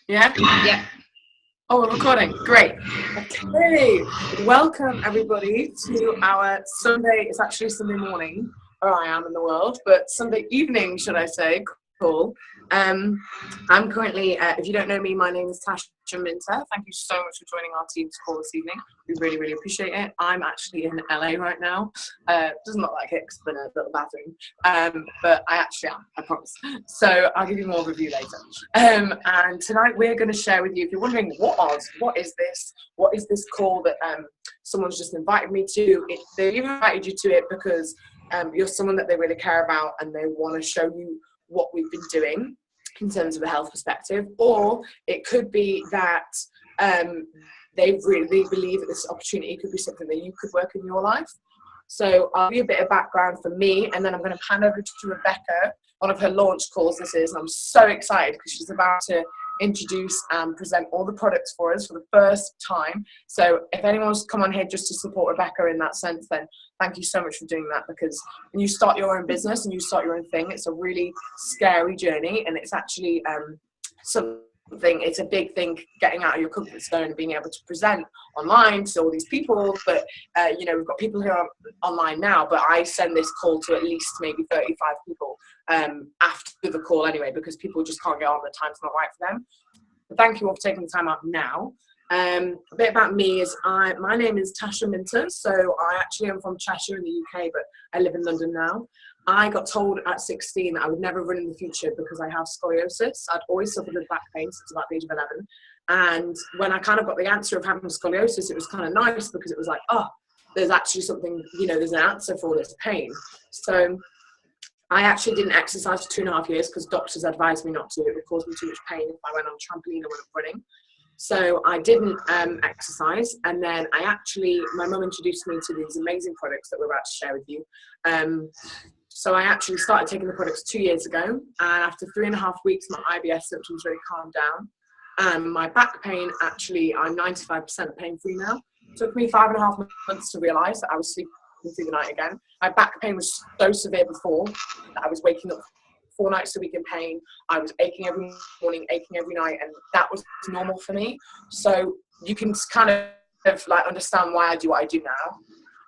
Yeah? Yeah. Oh, we're recording. Great. Okay. Welcome, everybody, to our Sunday. It's actually Sunday morning, where I am in the world, but Sunday evening, should I say. Cool. I'm currently, if you don't know me, my name is Tasha Minter. Thank you so much for joining our team's call this evening. We really, really appreciate it. I'm actually in LA right now. Doesn't look like it because I'm in a little bathroom, but I actually am, I promise. So I'll give you more review later. And tonight we're going to share with you, if you're wondering what is this call that someone's just invited me to, they've invited you to it because you're someone that they really care about and they want to show you what we've been doing in terms of a health perspective, or it could be that they really believe that this opportunity could be something that you could work in your life. So I'll give you a bit of background for me, and then I'm going to hand over to Rebecca. One of her launch calls this is, and I'm so excited because she's about to introduce and present all the products for us for the first time. So if anyone's come on here just to support Rebecca in that sense, then thank you so much for doing that, because when you start your own business and you start your own thing, it's a really scary journey, and it's actually it's a big thing getting out of your comfort zone and being able to present online to all these people. But we've got people who are online now, but I send this call to at least maybe 35 people after the call anyway, because people just can't get on, the time's not right for them. But thank you all for taking the time out now. A bit about me is my name is Tasha Minter. So I actually am from Cheshire in the UK, but I live in London now. I got told at 16 that I would never run in the future because I have scoliosis. I'd always suffered with back pain since about the age of 11. And when I kind of got the answer of having scoliosis, it was kind of nice because it was like, oh, there's actually something, there's an answer for all this pain. So I actually didn't exercise for 2.5 years because doctors advised me not to. It would cause me too much pain if I went on a trampoline or went up running. So I didn't exercise, and then my mum introduced me to these amazing products that we're about to share with you. So I actually started taking the products 2 years ago, and after 3.5 weeks, my IBS symptoms really calmed down. My back pain, actually, I'm 95% pain-free now. It took me 5.5 months to realise that I was sleeping through the night again. My back pain was so severe before that I was waking up 4 nights a week in pain. I was aching every morning, aching every night, and that was normal for me. So you can kind of understand why I do what I do now.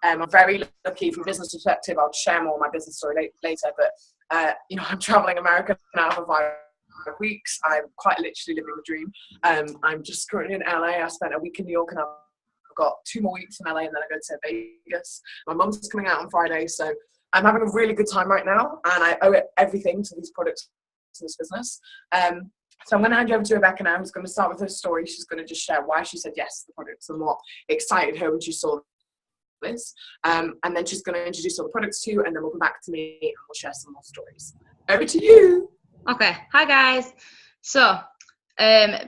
I'm very lucky from a business perspective. I'll share more of my business story later, but I'm traveling America now for 5 weeks. I'm quite literally living the dream. I'm just currently in LA. I spent a week in New York, and I've got 2 more weeks in LA, and then I go to Vegas. My mum's coming out on Friday, so I'm having a really good time right now, and I owe everything to these products, to this business. So I'm going to hand you over to Rebecca now, who's going to start with her story. She's going to just share why she said yes to the products and what excited her when she saw this. And then she's going to introduce all the products to you, and then we'll come back to me and we'll share some more stories. Over to you. Okay. Hi, guys. So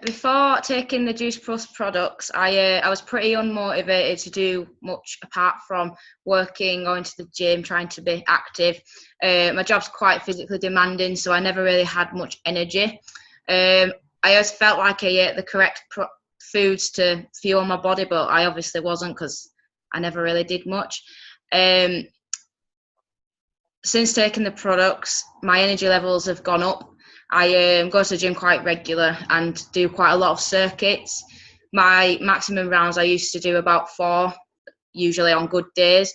before taking the Juice Plus products, I was pretty unmotivated to do much apart from working, going to the gym, trying to be active. My job's quite physically demanding, so I never really had much energy. I always felt like I ate the correct foods to fuel my body, but I obviously wasn't, because I never really did much. Since taking the products, my energy levels have gone up. I go to the gym quite regular and do quite a lot of circuits. My maximum rounds, I used to do about 4, usually on good days.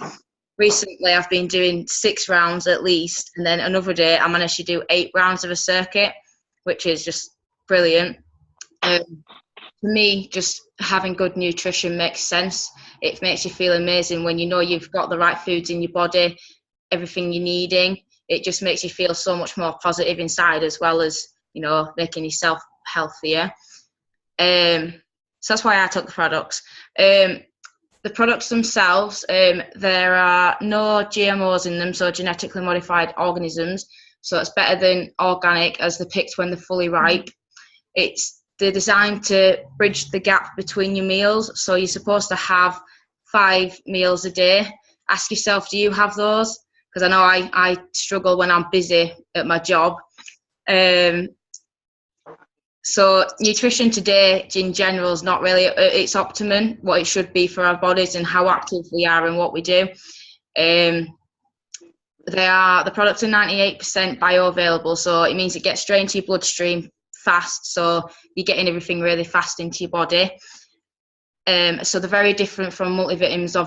Recently, I've been doing 6 rounds at least, and then another day I managed to do 8 rounds of a circuit, which is just brilliant. For me, just having good nutrition makes sense. It makes you feel amazing when you know you've got the right foods in your body, everything you're needing. It just makes you feel so much more positive inside, as well as, making yourself healthier. So that's why I took the products. The products themselves, there are no GMOs in them, so genetically modified organisms. So it's better than organic, as they're picked when they're fully ripe. They're designed to bridge the gap between your meals. So you're supposed to have 5 meals a day. Ask yourself, do you have those? Because I know I struggle when I'm busy at my job. So nutrition today in general is not really it's optimum, what it should be for our bodies and how active we are and what we do. The products are 98% bioavailable, so it means it gets straight into your bloodstream fast, so you're getting everything really fast into your body. So they're very different from multivitamins or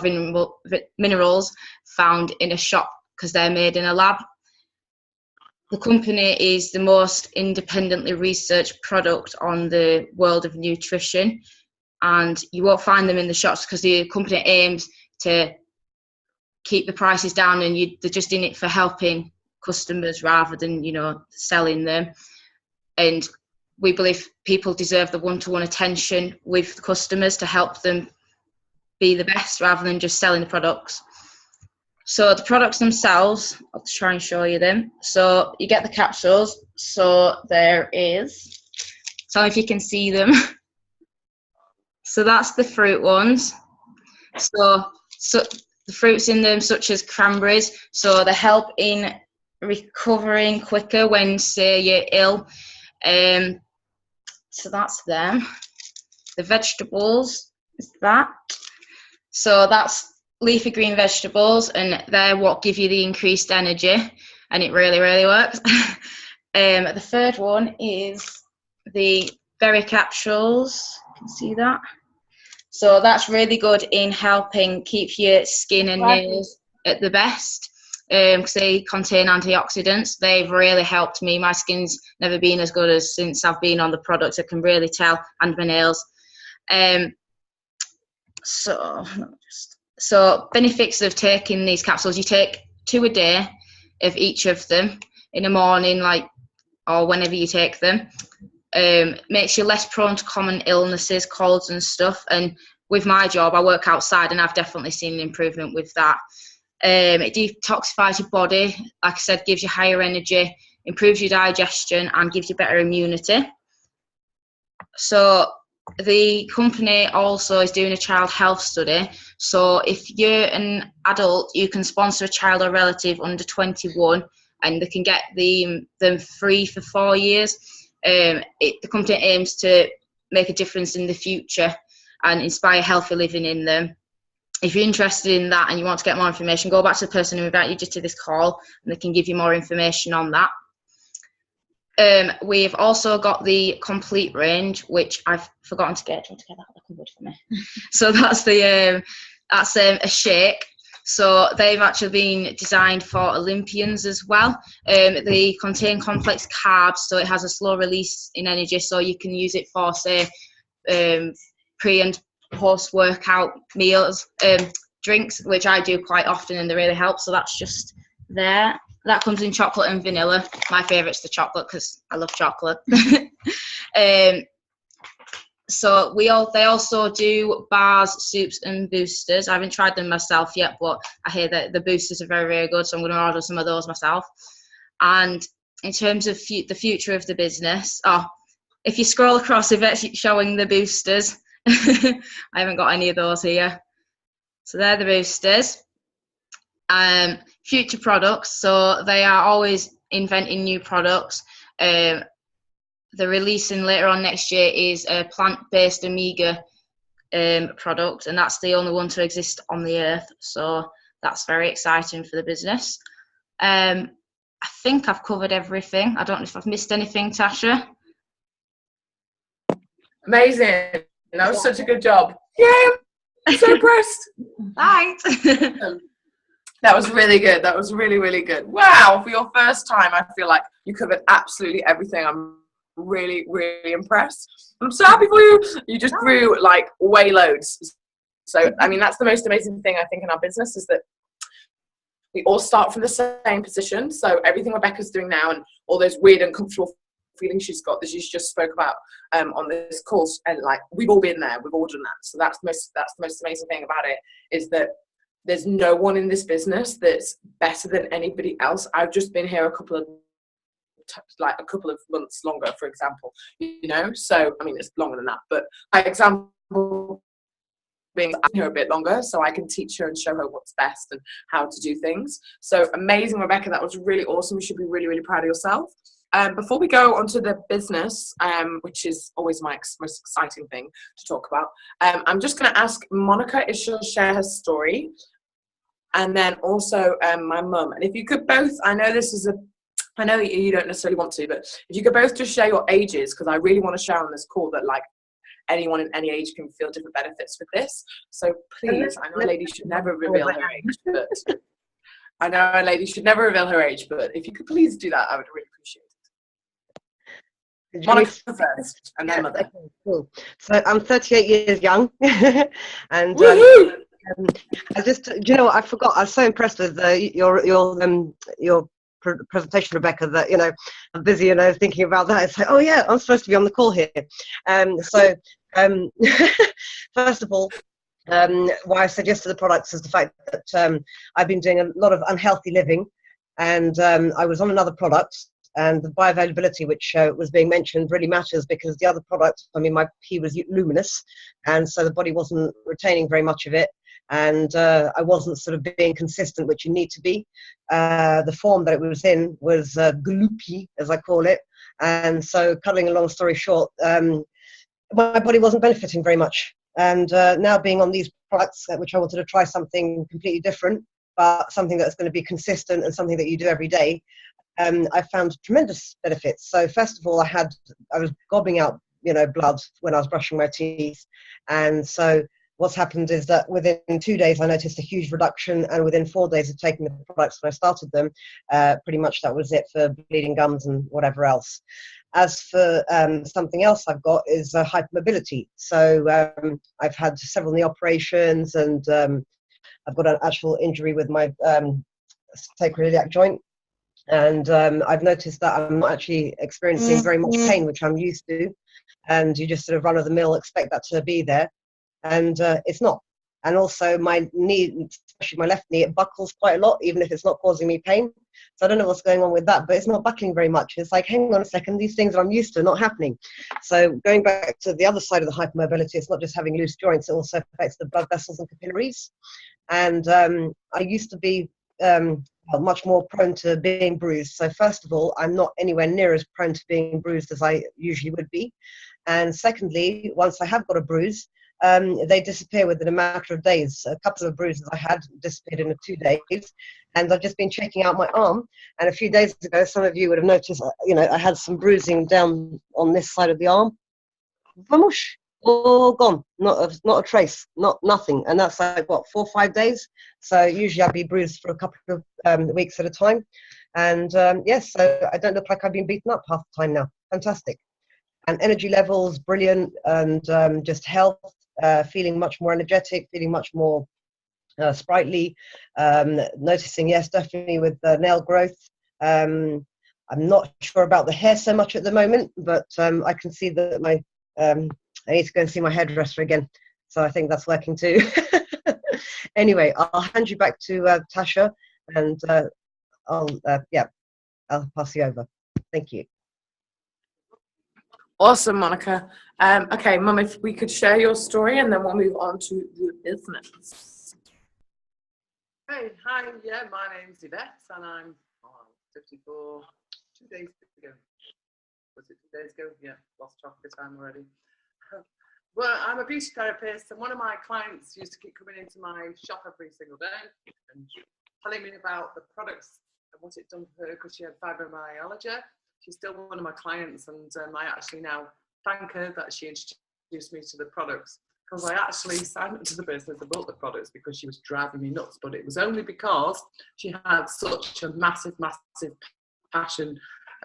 minerals found in a shop because they're made in a lab. The company is the most independently researched product on the world of nutrition, and you won't find them in the shops because the company aims to keep the prices down, and they're just in it for helping customers rather than, you know, selling them. And we believe people deserve the one-to-one attention with the customers to help them be the best rather than just selling the products. So the products themselves, I'll try and show you them. So you get the capsules. So there is, so if you can see them. So that's the fruit ones. So the fruits in them, such as cranberries, so they help in recovering quicker when, say, you're ill. So that's them. The vegetables is that. So that's leafy green vegetables, and they're what give you the increased energy, and it really, really works. The third one is the berry capsules. You can see that. So that's really good in helping keep your skin and nails at the best, because they contain antioxidants. They've really helped me. My skin's never been as good as since I've been on the products. I can really tell, and my nails. So benefits of taking these capsules: you take 2 a day of each of them in the morning, or whenever you take them. Makes you less prone to common illnesses, colds and stuff. And with my job, I work outside, and I've definitely seen an improvement with that. It detoxifies your body, like I said, gives you higher energy, improves your digestion, and gives you better immunity. So the company also is doing a child health study. So if you're an adult, you can sponsor a child or relative under 21, and they can get them free for 4 years. The company aims to make a difference in the future and inspire healthy living in them. If you're interested in that and you want to get more information, go back to the person who invited you to this call, and they can give you more information on that. We've also got the complete range, which I've forgotten to get. Do you want to get that on the cupboard for me? So that's a shake. So they've actually been designed for Olympians as well. They contain complex carbs, so it has a slow release in energy, so you can use it for, say, pre and post-workout meals, drinks, which I do quite often, and they really help. So that's just there. That comes in chocolate and vanilla. My favourite's the chocolate because I love chocolate. So they also do bars, soups and boosters. I haven't tried them myself yet, but I hear that the boosters are very, very good, so I'm going to order some of those myself. And in terms of the future of the business, if you scroll across, if it's showing the boosters, I haven't got any of those here. So they're the boosters. Future products, so they are always inventing new products. The releasing later on next year is a plant-based omega product, and that's the only one to exist on the earth, so that's very exciting for the business. I think I've covered everything. I don't know if I've missed anything, Tasha. Amazing. That was such a good job. Yay! I'm so impressed. Thanks. That was really good. That was really, really good. Wow. For your first time, I feel like you covered absolutely everything. I'm really, really impressed. I'm so happy for you. You just grew way loads. So, I mean, that's the most amazing thing I think in our business, is that we all start from the same position. So everything Rebecca's doing now and all those weird and uncomfortable feelings she's got that she just spoke about on this course, and we've all been there, we've all done that. So that's the most amazing thing about it, is that there's no one in this business that's better than anybody else. I've just been here a couple of months longer, for example, so I mean it's longer than that, but by example being here a bit longer, so I can teach her and show her what's best and how to do things. So amazing, Rebecca. That was really awesome. You should be really, really proud of yourself. Before we go on to the business, which is always my most exciting thing to talk about, I'm just going to ask Monica if she'll share her story, and then also my mum. And if you could both, I know this is I know you don't necessarily want to, but if you could both just share your ages, because I really want to share on this call that like anyone in any age can feel different benefits with this. So please, I know a lady should never reveal her age, but if you could please do that, I would really appreciate it. Monica first, and then Mother. Okay, cool. So I'm 38 years young, and I just, I forgot. I was so impressed with your presentation, Rebecca, that I'm busy thinking about that. It's like, oh yeah, I'm supposed to be on the call here. First of all, why I said yes to the products is the fact that I've been doing a lot of unhealthy living, and I was on another product, and the bioavailability, which was being mentioned, really matters, because the other product, my P was luminous, and so the body wasn't retaining very much of it, and I wasn't sort of being consistent, which you need to be. The form that it was in was gloopy, as I call it, and so cutting a long story short, my body wasn't benefiting very much. And now being on these products, which I wanted to try something completely different, but something that's going to be consistent and something that you do every day, I found tremendous benefits. So first of all, I was gobbing out, blood when I was brushing my teeth. And so what's happened is that within 2 days, I noticed a huge reduction. And within 4 days of taking the products when I started them, pretty much that was it for bleeding gums and whatever else. As for something else I've got is hypermobility. So I've had several knee operations, and I've got an actual injury with my sacroiliac joint. And I've noticed that I'm not actually experiencing very much pain, which I'm used to. And you just sort of run of the mill, expect that to be there. And it's not. And also my knee, especially my left knee, it buckles quite a lot, even if it's not causing me pain. So I don't know what's going on with that, but it's not buckling very much. It's like, hang on a second, these things that I'm used to are not happening. So going back to the other side of the hypermobility, it's not just having loose joints, it also affects the blood vessels and capillaries. And I used to be much more prone to being bruised. So first of all, I'm not anywhere near as prone to being bruised as I usually would be. And secondly, once I have got a bruise, they disappear within a matter of days. A couple of bruises I had disappeared in 2 days, and I've just been checking out my arm. And a few days ago, some of you would have noticed, I had some bruising down on this side of the arm. Vamoosh, all gone, not a trace, nothing. And that's like, what, 4 or 5 days? So usually I'd be bruised for a couple of weeks at a time. And yes, so I don't look like I've been beaten up half the time now. Fantastic. And energy levels, brilliant, and just health, feeling much more energetic, feeling much more sprightly, noticing, yes, definitely with nail growth. I'm not sure about the hair so much at the moment, but I can see that I need to go and see my hairdresser again. So I think that's working too. Anyway, I'll hand you back to Tasha, and I'll pass you over. Thank you. Awesome, Monica. Okay, Mum, if we could share your story, and then we'll move on to the business. Hey, hi, yeah, my name's Yvette, and I'm 54, 2 days ago. Was it 2 days ago? Yeah, lost track of time already. Well, I'm a beauty therapist, and one of my clients used to keep coming into my shop every single day and telling me about the products and what it done for her, because she had fibromyalgia. She's still one of my clients, and I actually now thank her that she introduced me to the products, because I actually signed up to the business and bought the products because she was driving me nuts, but it was only because she had such a massive passion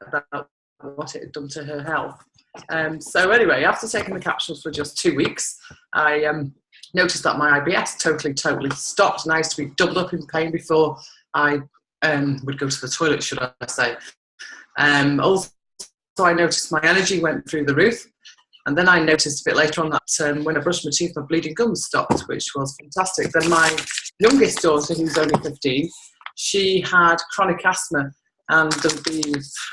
about what it had done to her health. So anyway, after taking the capsules for just 2 weeks, I noticed that my IBS totally stopped, and I used to be doubled up in pain before I would go to the toilet, should I say. Also, I noticed my energy went through the roof, and then I noticed a bit later on that when I brushed my teeth, my bleeding gums stopped, which was fantastic. Then my youngest daughter, who's only 15, she had chronic asthma, and there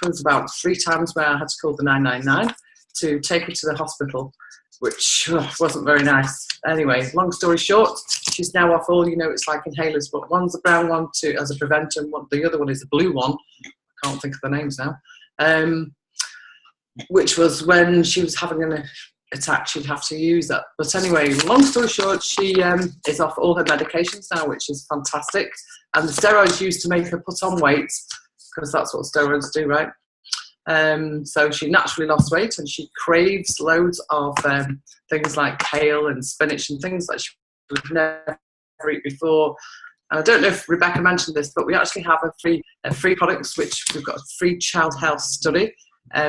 was about 3 times where I had to call the 999 to take her to the hospital, which wasn't very nice. Anyway, long story short, she's now off all, it's like inhalers, but one's a brown one as a preventer, and the other one is a blue one. I can't think of the names now. Which was when she was having an attack, she'd have to use that. But anyway, long story short, she is off all her medications now, which is fantastic. And the steroids used to make her put on weight because that's what steroids do, right? So she naturally lost weight, and she craves loads of things like kale and spinach and things that she would never eat before. And I don't know if Rebecca mentioned this, but we actually have a free products, which we've got a free child health study.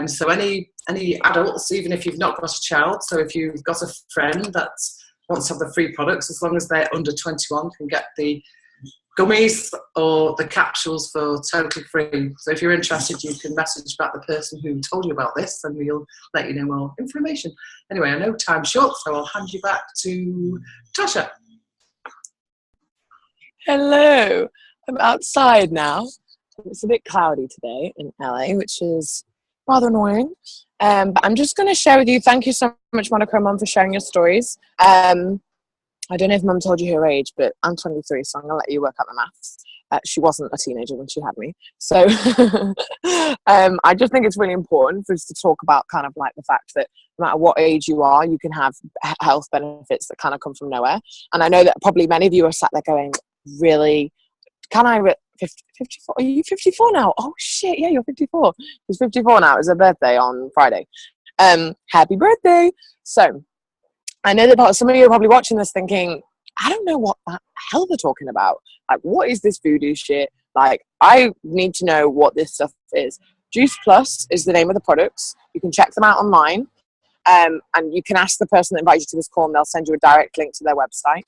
So any adults, even if you've not got a child, so if you've got a friend that wants to have the free products, as long as they're under 21, can get the gummies or the capsules for totally free. So if you're interested, you can message back the person who told you about this, and we'll let you know more information. Anyway, I know time's short, so I'll hand you back to Tasha. Hello, I'm outside now. It's a bit cloudy today in LA, which is rather annoying. But I'm just going to share with you. Thank you so much, Monica and Mum, for sharing your stories. I don't know if Mum told you her age, but I'm 23, so I'm going to let you work out the maths. She wasn't a teenager when she had me. So I just think it's really important for us to talk about kind of like the fact that no matter what age you are, you can have health benefits that kind of come from nowhere. And I know that probably many of you are sat there going, really? Can I 54? Are you 54 now? Oh shit, yeah, you're 54. She's 54 now. It's her birthday on Friday. Happy birthday. So I know that some of you are probably watching this thinking, I don't know what the hell they're talking about. Like, what is this voodoo shit? Like, I need to know what this stuff is. Juice Plus is the name of the products. You can check them out online. And you can ask the person that invited you to this call, and they'll send you a direct link to their website.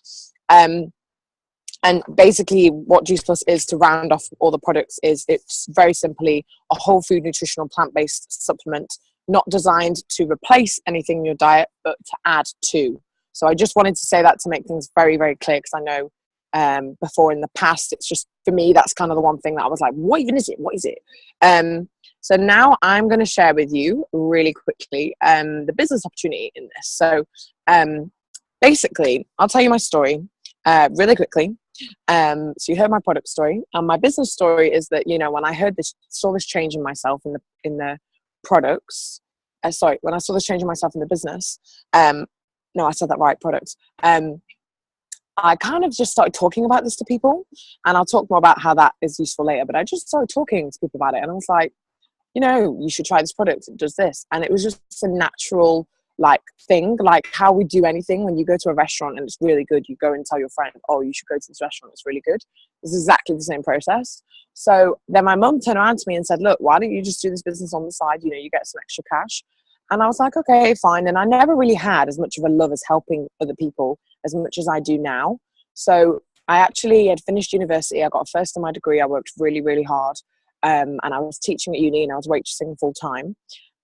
And basically what Juice Plus is, to round off all the products, is it's very simply a whole food nutritional plant-based supplement, not designed to replace anything in your diet, but to add to. So I just wanted to say that to make things very, very clear, because I know before in the past, it's just, for me, that's kind of the one thing that I was like, what even is it? What is it? So now I'm going to share with you really quickly the business opportunity in this. So basically, I'll tell you my story really quickly. So you heard my product story, and my business story is that, you know, when I saw this change in myself in the products, when I saw this change in myself in the business, no, I said that right, products. I kind of just started talking about this to people, and I'll talk more about how that is useful later, but I just started talking to people about it, and I was like, you know, you should try this product, it does this. And it was just a natural thing, like how we do anything. When you go to a restaurant and it's really good, you go and tell your friend, oh, you should go to this restaurant, it's really good. It's exactly the same process. So then my mum turned around to me and said, look, why don't you just do this business on the side? You know, you get some extra cash. And I was like, okay, fine. And I never really had as much of a love as helping other people as much as I do now. So I actually had finished university. I got a first in my degree. I worked really, really hard. And I was teaching at uni, and I was waitressing full time.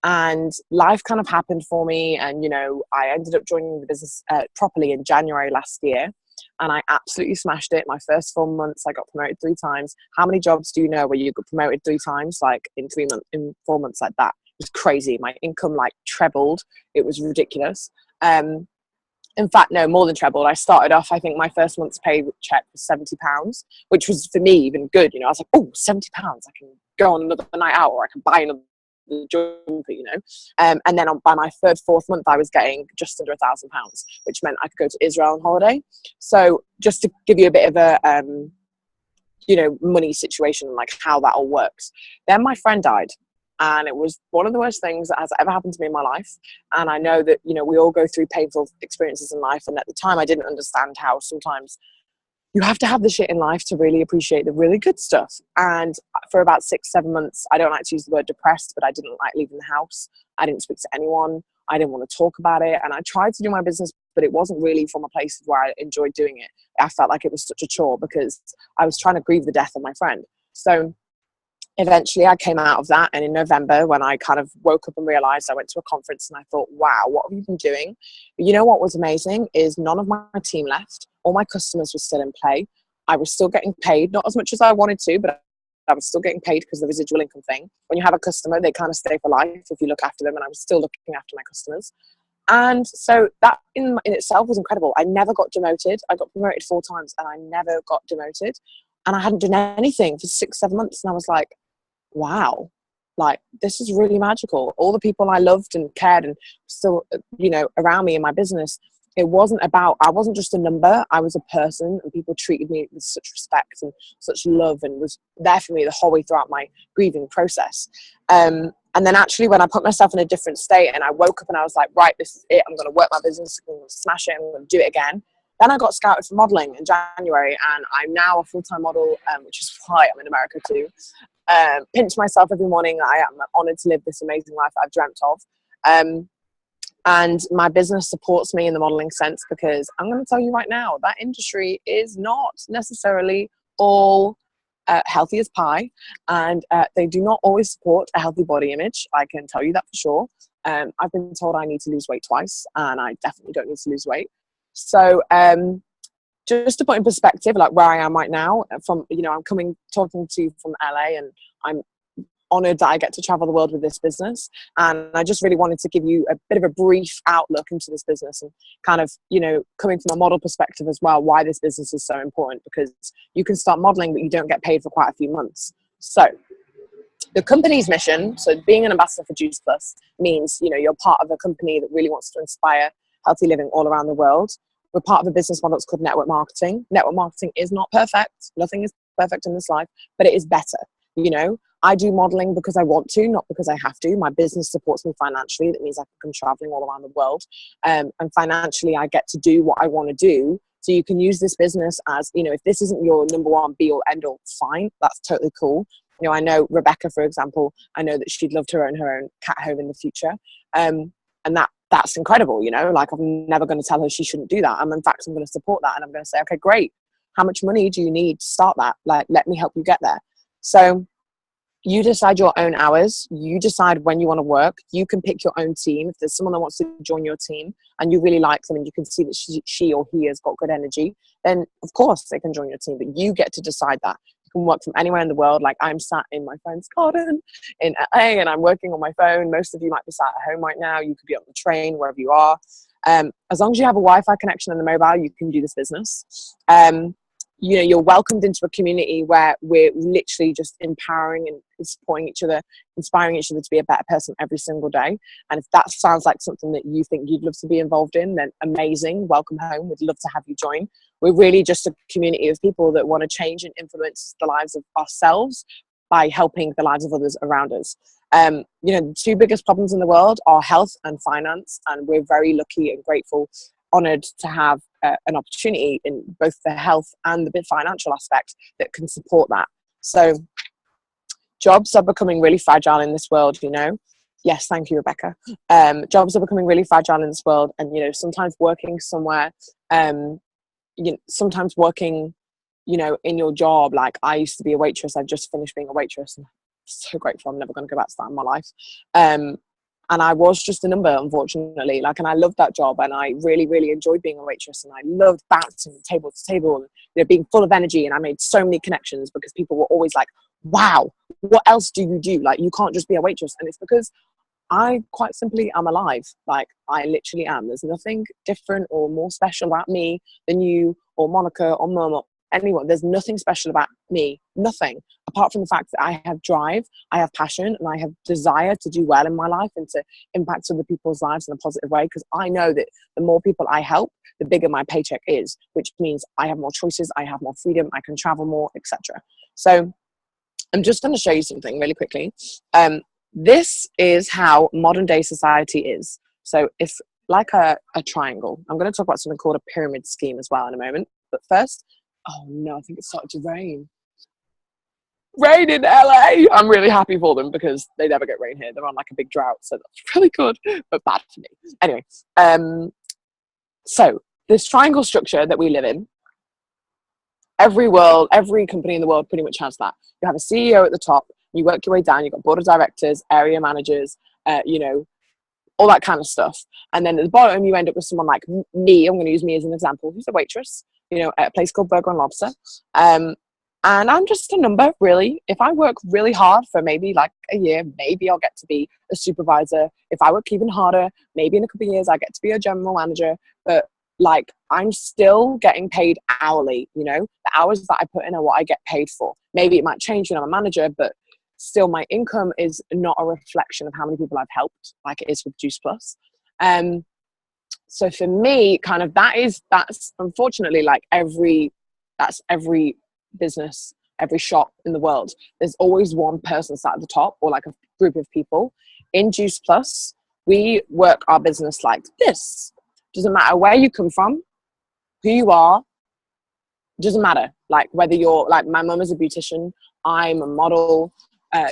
And life kind of happened for me, and you know, I ended up joining the business properly in January last year, and I absolutely smashed it. My first 4 months, I got promoted 3 times. How many jobs do you know where you got promoted 3 times, like in 4 months like that? It was crazy. My income trebled. It was ridiculous. In fact, no, more than trebled. I started off, I think my first month's pay check was £70, which was for me even good. You know, I was like, oh, £70, I can go on another night out, or I can buy another jumper, you know. And then by my 3rd, 4th month, I was getting just under £1,000, which meant I could go to Israel on holiday. So just to give you a bit of a, you know, money situation and how that all works. Then my friend died. And it was one of the worst things that has ever happened to me in my life. And I know that, you know, we all go through painful experiences in life. And at the time, I didn't understand how sometimes you have to have the shit in life to really appreciate the really good stuff. And for about 6-7 months, I don't like to use the word depressed, but I didn't like leaving the house. I didn't speak to anyone. I didn't want to talk about it. And I tried to do my business, but it wasn't really from a place where I enjoyed doing it. I felt like it was such a chore because I was trying to grieve the death of my friend. So eventually I came out of that, and in November, when I kind of woke up and realized, I went to a conference and I thought, wow, what have you been doing? But you know what was amazing is none of my team left. All my customers were still in play. I was still getting paid, not as much as I wanted to, but I was still getting paid because of the residual income thing. When you have a customer, they kind of stay for life if you look after them, and I was still looking after my customers. And so that in itself was incredible. I never got demoted. I got promoted 4 times and I never got demoted. And I hadn't done anything for 6-7 months. And I was like, wow, this is really magical. All the people I loved and cared and still, you know, around me in my business, it wasn't about, I wasn't just a number, I was a person, and people treated me with such respect and such love, and was there for me the whole way throughout my grieving process. And then actually when I put myself in a different state and I woke up and I was like, right, this is it, I'm going to work my business, I'm going to smash it, I'm going to do it again. Then I got scouted for modeling in January, and I'm now a full-time model, which is why I'm in America too. Pinch myself every morning. I am honoured to live this amazing life that I've dreamt of. And my business supports me in the modeling sense, because I'm going to tell you right now, that industry is not necessarily all healthy as pie, and they do not always support a healthy body image. I can tell you that for sure. I've been told I need to lose weight twice, and I definitely don't need to lose weight. So just to put in perspective, like where I am right now, from, you know, I'm talking to you from LA, and I'm honored that I get to travel the world with this business. And I just really wanted to give you a bit of a brief outlook into this business, and kind of, you know, coming from a model perspective as well, why this business is so important, because you can start modeling, but you don't get paid for quite a few months. So the company's mission, so being an ambassador for Juice Plus means, you know, you're part of a company that really wants to inspire healthy living all around the world. We're part of a business model that's called network marketing. Network marketing is not perfect. Nothing is perfect in this life, but it is better. You know, I do modeling because I want to, not because I have to. My business supports me financially. That means I can come traveling all around the world. And financially, I get to do what I want to do. So you can use this business as, you know, if this isn't your number one be all end all, fine. That's totally cool. You know, I know Rebecca, for example, I know that she'd love to own her own cat home in the future. And that's incredible, you know, like I'm never going to tell her she shouldn't do that. In fact, I'm going to support that. And I'm going to say, okay, great. How much money do you need to start that? Like, let me help you get there. So you decide your own hours. You decide when you want to work. You can pick your own team. If there's someone that wants to join your team and you really like them and you can see that she or he has got good energy, then of course they can join your team, but you get to decide that. You can work from anywhere in the world. Like I'm sat in my friend's garden in LA and I'm working on my phone. Most of you might be sat at home right now. You could be on the train, wherever you are. As long as you have a Wi-Fi connection on the mobile, you can do this business. You know, you're welcomed into a community where we're literally just empowering and supporting each other, inspiring each other to be a better person every single day. And if that sounds like something that you think you'd love to be involved in, then amazing. Welcome home. We'd love to have you join. We're really just a community of people that want to change and influence the lives of ourselves by helping the lives of others around us. You know, the two biggest problems in the world are health and finance. And we're very lucky and grateful, honored to have an opportunity in both the health and the financial aspect that can support that. So jobs are becoming really fragile in this world, you know. Yes, thank you, Rebecca. Jobs are becoming really fragile in this world, and you know, sometimes working somewhere, sometimes working, you know, in your job. Like I used to be a waitress. I've just finished being a waitress, and I'm so grateful. I'm never going to go back to that in my life. And I was just a number, unfortunately. Like, and I loved that job, and I really, really enjoyed being a waitress, and I loved bouncing from table to table, and you know, being full of energy. And I made so many connections because people were always like, "Wow, what else do you do? Like, you can't just be a waitress." And it's because I quite simply am alive. Like, I literally am. There's nothing different or more special about me than you or Monica or Mum or anyone. There's nothing special about me. Nothing. Apart from the fact that I have drive, I have passion, and I have desire to do well in my life and to impact other people's lives in a positive way. Because I know that the more people I help, the bigger my paycheck is, which means I have more choices, I have more freedom, I can travel more, etc. So I'm just going to show you something really quickly. This is how modern day society is. So it's like a triangle. I'm going to talk about something called a pyramid scheme as well in a moment. But first, oh no, I think it started to rain. Rain in LA! I'm really happy for them because they never get rain here. They're on like a big drought, so that's really good, but bad for me. Anyway, so this triangle structure that we live in, every company in the world pretty much has that. You have a CEO at the top, you work your way down, you've got board of directors, area managers, you know, all that kind of stuff. And then at the bottom, you end up with someone like me. I'm going to use me as an example, who's a waitress, you know, at a place called Burger and Lobster. And I'm just a number, really. If I work really hard for maybe like a year, maybe I'll get to be a supervisor. If I work even harder, maybe in a couple of years, I get to be a general manager. But like, I'm still getting paid hourly, you know. The hours that I put in are what I get paid for. Maybe it might change when I'm a manager, but still my income is not a reflection of how many people I've helped, like it is with Juice Plus. So for me, kind of that's unfortunately like every business, every shop in the world. There's always one person sat at the top, or like a group of people. In Juice Plus, we work our business like this. Doesn't matter where you come from, who you are, doesn't matter. Like whether you're like, my mum is a beautician, I'm a model,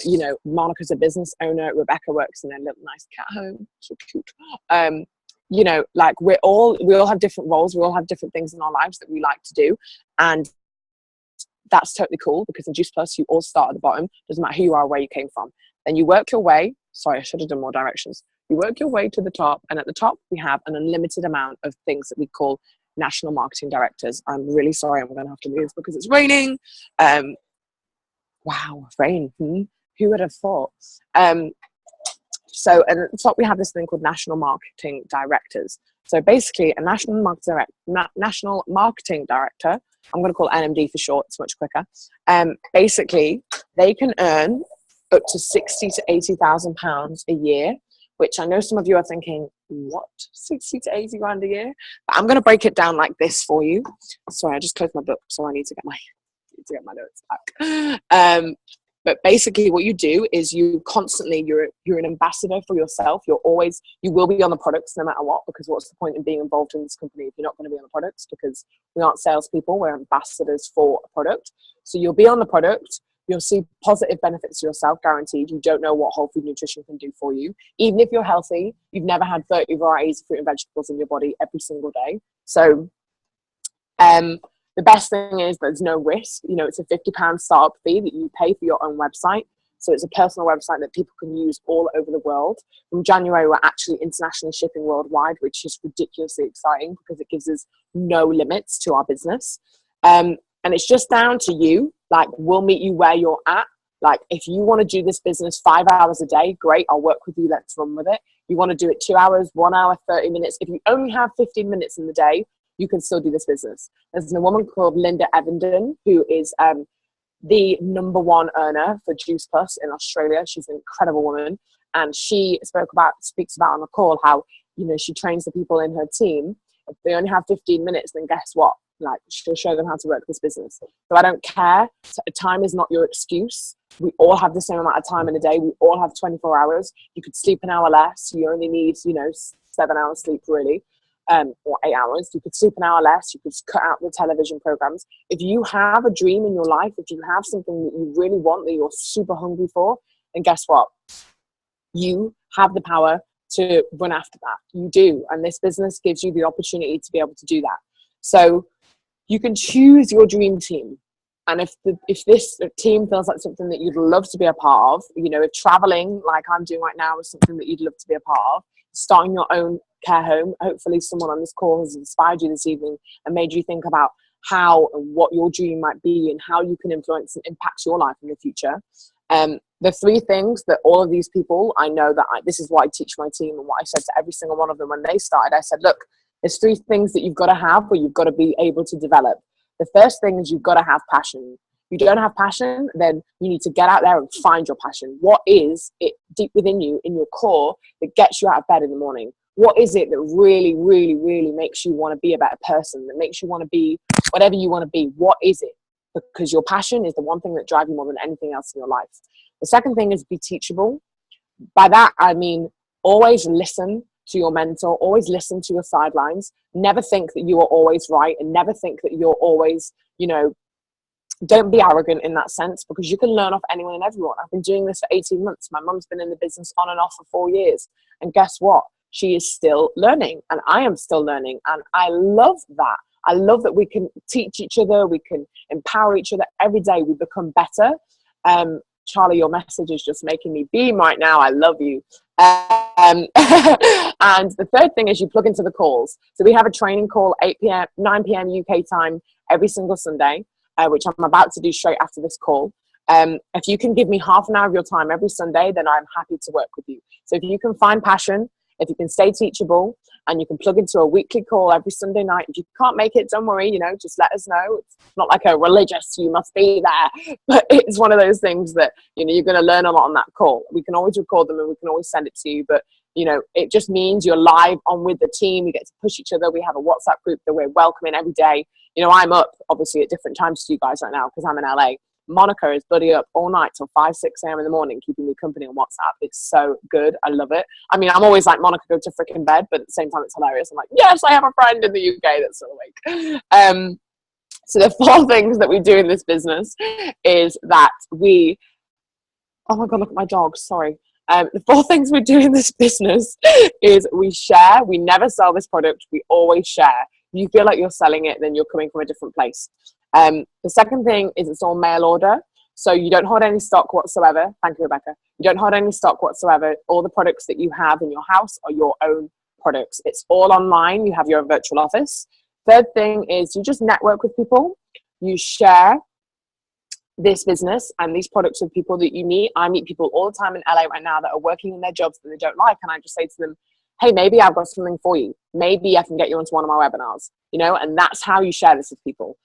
you know, Monica's a business owner, Rebecca works in a little nice cat home, so cute. You know, like we all have different roles, we all have different things in our lives that we like to do, and that's totally cool, because in Juice Plus you all start at the bottom. Doesn't matter who you are or where you came from. Then you work your way, sorry, I should have done more directions. You work your way to the top, and at the top we have an unlimited amount of things that we call national marketing directors. I'm really sorry, I'm going to have to move because it's raining. Wow, rain. Who would have thought? So at the top we have this thing called national marketing directors. So basically a national marketing director, I'm going to call NMD for short, it's much quicker. Basically they can earn up to 60 to 80,000 pounds a year, which I know some of you are thinking, what, 60 to 80 grand a year? But I'm going to break it down like this for you. Sorry, I just closed my book, so I need to get my notes back. But basically what you do is you constantly, you're an ambassador for yourself. You will be on the products no matter what, because what's the point in being involved in this company if you're not going to be on the products? Because we aren't salespeople, we're ambassadors for a product. So you'll be on the product, you'll see positive benefits to yourself, guaranteed. You don't know what whole food nutrition can do for you. Even if you're healthy, you've never had 30 varieties of fruit and vegetables in your body every single day. So the best thing is there's no risk. You know, it's a £50 startup fee that you pay for your own website. So it's a personal website that people can use all over the world. From January, we're actually internationally shipping worldwide, which is ridiculously exciting because it gives us no limits to our business. And it's just down to you. Like, we'll meet you where you're at. Like, if you want to do this business 5 hours a day, great, I'll work with you. Let's run with it. You want to do it 2 hours, 1 hour, 30 minutes. If you only have 15 minutes in the day, you can still do this business. There's a woman called Linda Evenden, who is the #1 earner for Juice Plus in Australia. She's an incredible woman. And she speaks about on the call how, you know, she trains the people in her team. If they only have 15 minutes, then guess what? Like, she'll show them how to work this business. So I don't care. Time is not your excuse. We all have the same amount of time in a day. We all have 24 hours. You could sleep an hour less. You only need, 7 hours sleep really. Or 8 hours. You could sleep an hour less. You could cut out the television programs. If you have a dream in your life, if you have something that you really want, that you're super hungry for, then guess what? You have the power to run after that. You do. And this business gives you the opportunity to be able to do that. So you can choose your dream team. And if this team feels like something that you'd love to be a part of, if traveling like I'm doing right now is something that you'd love to be a part of, starting your own care home, hopefully someone on this call has inspired you this evening and made you think about how and what your dream might be and how you can influence and impact your life in the future. The 3 things that all of these people, I know that this is what I teach my team, and what I said to every single one of them when they started. I said, look, there's 3 things that you've got to have, or you've got to be able to develop. The first thing is you've got to have passion. If you don't have passion, then you need to get out there and find your passion. What is it deep within you, in your core, that gets you out of bed in the morning? What is it that really, really, really makes you want to be a better person, that makes you want to be whatever you want to be? What is it? Because your passion is the one thing that drives you more than anything else in your life. The second thing is be teachable. By that, I mean always listen to your mentor, always listen to your sidelines. Never think that you are always right, and never think that you're always, don't be arrogant in that sense, because you can learn off anyone and everyone. I've been doing this for 18 months. My mum's been in the business on and off for 4 years. And guess what? She is still learning, and I am still learning. And I love that. I love that we can teach each other. We can empower each other every day. We become better. Charlie, your message is just making me beam right now. I love you. And the third thing is you plug into the calls. So we have a training call 9 p.m. UK time every single Sunday, which I'm about to do straight after this call. If you can give me half an hour of your time every Sunday, then I'm happy to work with you. So if you can find passion, if you can stay teachable, and you can plug into a weekly call every Sunday night. If you can't make it, don't worry, just let us know. It's not like a religious, you must be there. But it's one of those things that, you're going to learn a lot on that call. We can always record them and we can always send it to you. But You know, it just means you're live on with the team. You get to push each other. We have a WhatsApp group that we're welcoming every day. You know, I'm up obviously at different times to you guys right now because I'm in LA. Monica is bloody up all night till 5, 6 a.m. in the morning, keeping me company on WhatsApp. It's so good. I love it. I mean, I'm always like, Monica, go to freaking bed, but at the same time, it's hilarious. I'm like, yes, I have a friend in the UK that's still awake. So the 4 things that we do in this business is that we, oh my God, look at my dog, sorry. The 4 things we do in this business is we share. We never sell this product. We always share. If you feel like you're selling it, then you're coming from a different place. The second thing is it's all mail order. So you don't hold any stock whatsoever. Thank you, Rebecca. You don't hold any stock whatsoever. All the products that you have in your house are your own products. It's all online. You have your virtual office. Third thing is you just network with people. You share this business and these products with people that you meet. I meet people all the time in LA right now that are working in their jobs that they don't like. And I just say to them, hey, maybe I've got something for you. Maybe I can get you onto one of my webinars, you know, and that's how you share this with people.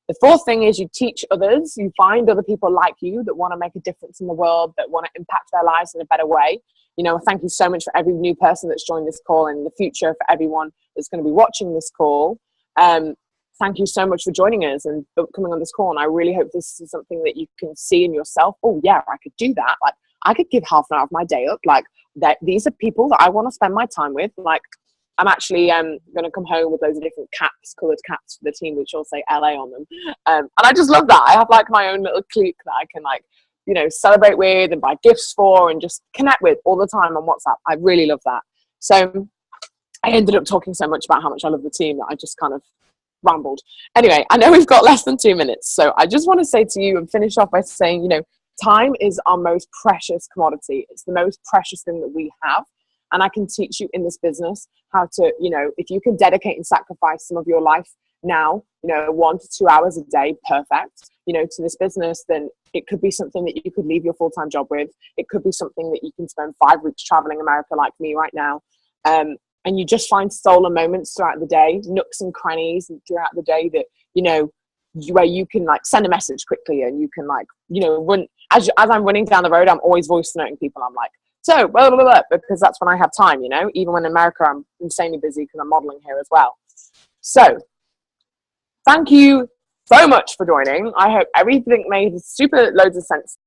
The 4th thing is you teach others. You find other people like you that want to make a difference in the world, that want to impact their lives in a better way. You know, thank you so much for every new person that's joined this call, and in the future for everyone that's going to be watching this call. Thank you so much for joining us and coming on this call. And I really hope this is something that you can see in yourself. Oh yeah, I could do that. Like I could give half an hour of my day up. Like that, these are people that I want to spend my time with. Like I'm actually going to come home with loads of different caps, coloured caps for the team, which all say LA on them. And I just love that. I have like my own little clique that I can like, you know, celebrate with and buy gifts for and just connect with all the time on WhatsApp. I really love that. So I ended up talking so much about how much I love the team that I just kind of rambled. Anyway, I know we've got less than 2 minutes. So I just want to say to you and finish off by saying, you know, time is our most precious commodity. It's the most precious thing that we have. And I can teach you in this business how to, you know, if you can dedicate and sacrifice some of your life now, you know, 1 to 2 hours a day, perfect, you know, to this business, then it could be something that you could leave your full-time job with. It could be something that you can spend 5 weeks traveling America like me right now. And you just find stolen moments throughout the day, nooks and crannies throughout the day that, you know, where you can like send a message quickly and you can like, you know, run as I'm running down the road, I'm always voice noting people. I'm like, so blah, blah, blah, because that's when I have time, you know, even when in America, I'm insanely busy because I'm modeling here as well. So thank you so much for joining. I hope everything made super loads of sense